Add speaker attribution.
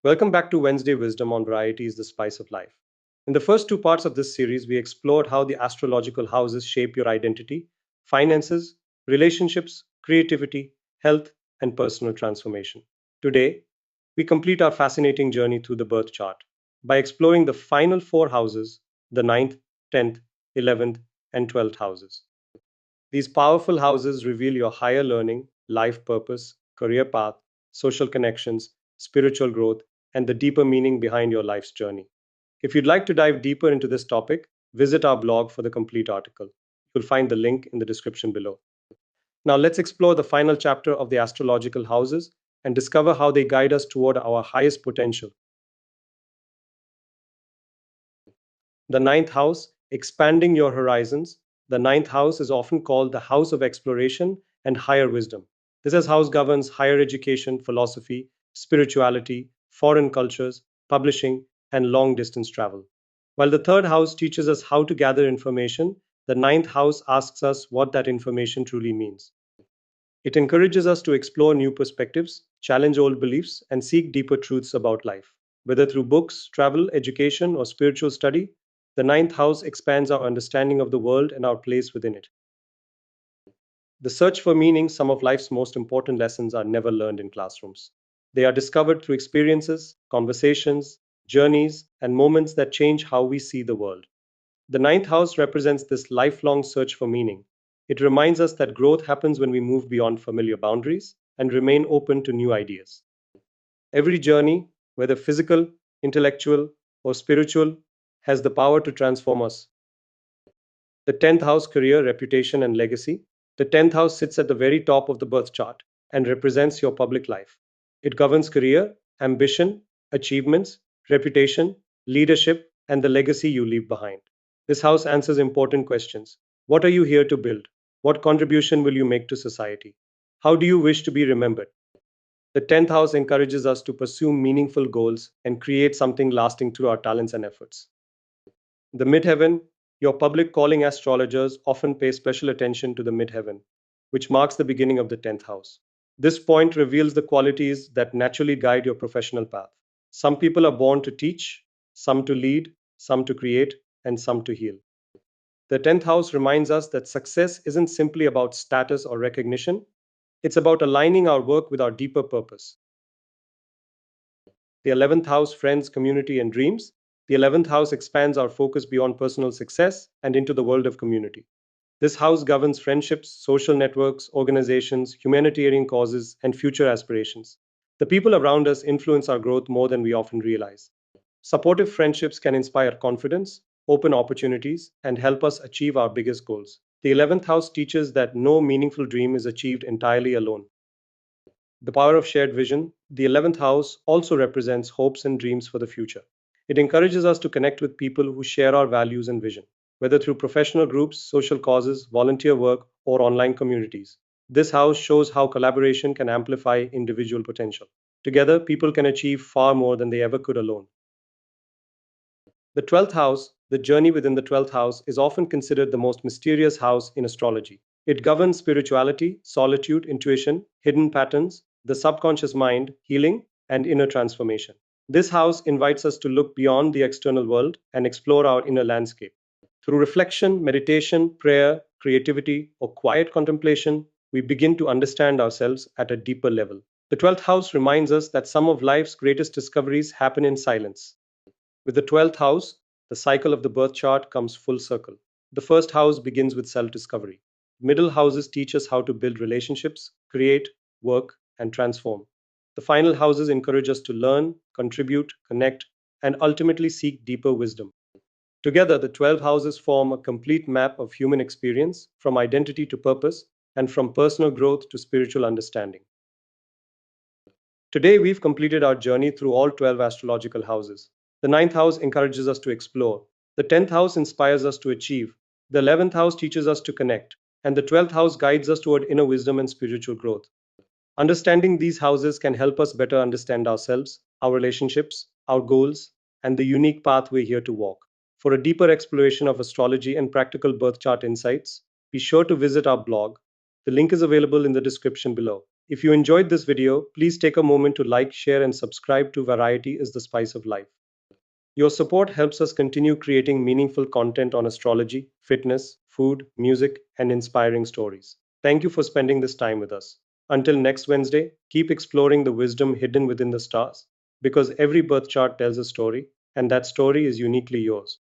Speaker 1: Welcome back to Wednesday Wisdom on Variety is the Spice of Life. In the first two parts of this series, we explored how the astrological houses shape your identity, finances, relationships, creativity, health, and personal transformation. Today, we complete our fascinating journey through the birth chart by exploring the final four houses, the ninth, 10th, 11th, and 12th houses. These powerful houses reveal your higher learning, life purpose, career path, social connections, spiritual growth, and the deeper meaning behind your life's journey. If you'd like to dive deeper into this topic, visit our blog for the complete article. You'll find the link in the description below. Now, let's explore the final chapter of the astrological houses and discover how they guide us toward our highest potential. The ninth house, expanding your horizons. The ninth house is often called the house of exploration and higher wisdom. House governs higher education, philosophy, spirituality, foreign cultures, publishing, and long distance travel. While the third house teaches us how to gather information, the ninth house asks us what that information truly means. It encourages us to explore new perspectives, challenge old beliefs, and seek deeper truths about life. Whether through books, travel, education, or spiritual study, the ninth house expands our understanding of the world and our place within it. The search for meaning, some of life's most important lessons are never learned in classrooms. They are discovered through experiences, conversations, journeys, and moments that change how we see the world. The ninth house represents this lifelong search for meaning. It reminds us that growth happens when we move beyond familiar boundaries and remain open to new ideas. Every journey, whether physical, intellectual, or spiritual, has the power to transform us. The 10th house, career, reputation, and legacy. The 10th house sits at the very top of the birth chart and represents your public life. It governs career, ambition, achievements, reputation, leadership, and the legacy you leave behind. This house answers important questions. What are you here to build? What contribution will you make to society? How do you wish to be remembered? The 10th house encourages us to pursue meaningful goals and create something lasting through our talents and efforts. The midheaven, your public calling astrologers often pay special attention to the midheaven, which marks the beginning of the 10th house. This point reveals the qualities that naturally guide your professional path. Some people are born to teach, some to lead, some to create, and some to heal. The 10th house reminds us that success isn't simply about status or recognition, it's about aligning our work with our deeper purpose. The 11th house, friends, community, and dreams. The 11th house expands our focus beyond personal success and into the world of community. This house governs friendships, social networks, organizations, humanitarian causes, and future aspirations. The people around us influence our growth more than we often realize. Supportive friendships can inspire confidence, open opportunities, and help us achieve our biggest goals. The 11th house teaches that no meaningful dream is achieved entirely alone. The power of shared vision. The 11th house also represents hopes and dreams for the future. It encourages us to connect with people who share our values and vision, whether through professional groups, social causes, volunteer work, or online communities. This house shows how collaboration can amplify individual potential. Together, people can achieve far more than they ever could alone. The 12th house, the journey within the 12th house, is often considered the most mysterious house in astrology. It governs spirituality, solitude, intuition, hidden patterns, the subconscious mind, healing, and inner transformation. This house invites us to look beyond the external world and explore our inner landscape. Through reflection, meditation, prayer, creativity, or quiet contemplation, we begin to understand ourselves at a deeper level. The 12th house reminds us that some of life's greatest discoveries happen in silence. With the 12th house, the cycle of the birth chart comes full circle. The first house begins with self discovery. Middle houses teach us how to build relationships, create, work, and transform. The final houses encourage us to learn, contribute, connect, and ultimately seek deeper wisdom. Together, the 12 houses form a complete map of human experience, from identity to purpose, and from personal growth to spiritual understanding. Today, we've completed our journey through all 12 astrological houses. The ninth house encourages us to explore. The 10th house inspires us to achieve. The 11th house teaches us to connect. And the 12th house guides us toward inner wisdom and spiritual growth. Understanding these houses can help us better understand ourselves, our relationships, our goals, and the unique path we're here to walk. For a deeper exploration of astrology and practical birth chart insights, be sure to visit our blog. The link is available in the description below. If you enjoyed this video, please take a moment to like, share, and subscribe to Variety is the Spice of Life. Your support helps us continue creating meaningful content on astrology, fitness, food, music, and inspiring stories. Thank you for spending this time with us. Until next Wednesday, keep exploring the wisdom hidden within the stars, because every birth chart tells a story, and that story is uniquely yours.